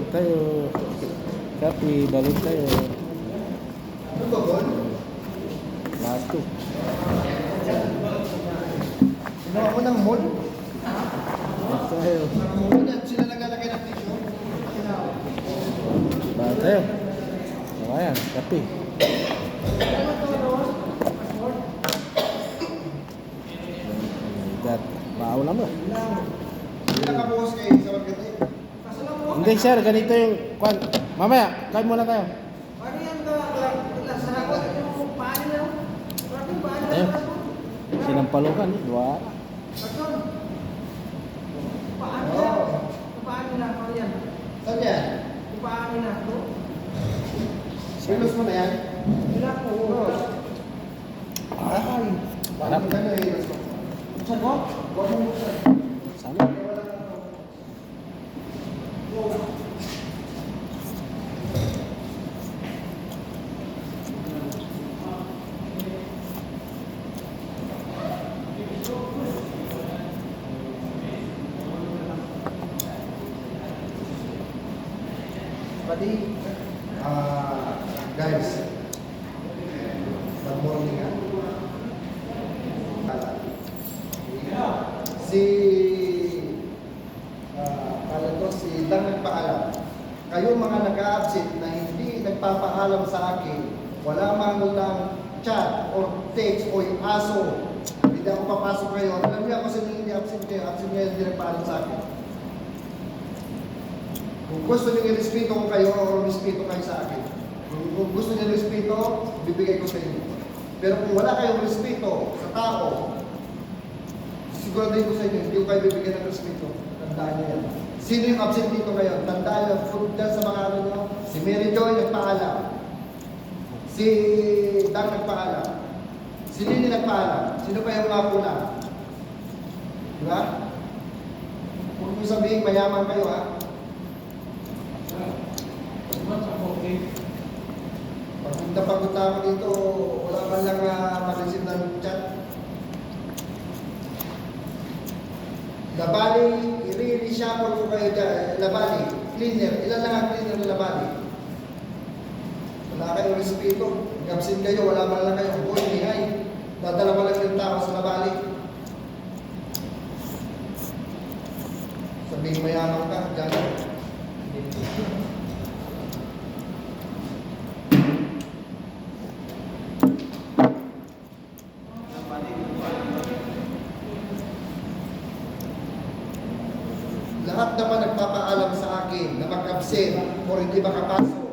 balik tayo. Kapi, balik tayo. Ano ba, Bon? Last two. Sinawa ko ng mall. Balik tayo. Sila naglalagay ng tissue. Balik tayo. Ayan, kapi. God, baaw naman. Hindi nakabuhos kayo sa market eh. Hindi sir, ganito yung kwan. Mamaya, kain muna tayo. Ano yan ba? Sarapot yung paano na? Bakit paano na? Ayun. Sinampalukan eh, dua. Bakit? Paano na? Paano na? Ano yan? Saan yan? Paano na? Silos mo na yan? Wala po. Ay. Harap. Ano eh? Saan mo? Huwag mo buksan. Sana. Pati, guys, good morning ah. Si Dang nagpaalam. Kayo mga nag-a-absent na hindi nagpapaalam sa akin, wala man lang chat or text o yung aso, hindi ako papasok kayo. Alam niyo ako sa hindi absent kayo hindi nagpaalam sa akin. Kung gusto niyo i-respeto ko kayo o respeto kayo sa akin. Kung gusto niyo respeto, bibigay ko sa inyo. Pero kung wala kayong respeto sa tao, siguraduhin ko sa inyo, hindi ko kayo bibigyan ng respeto. Tandaan niyo yan. Sino yung absent dito ngayon? Tandaan niyo, food dyan sa mga ano nyo. Si Mary Joy nagpaalam. Si Dang nagpaalam. Si Lily nagpaalam. Sino pa yung mga pula? Diba? Huwag mo sabihin, mayaman kayo ha. Pag napagod na ako dito, wala man lang ma-receive ng chat. Labali, i-reshuffle ko kayo dyan. Labali, cleaner. Ilan lang ang cleaner na labali? Wala kayong respeto. Nag-absent kayo, wala man lang kayo. Boy, hingay. Dadala mo lang yung tao sa labali. Sabihin mayaman ka, dyan. Lahat naman nagpapaalam sa akin na mag-absent o hindi makapasok.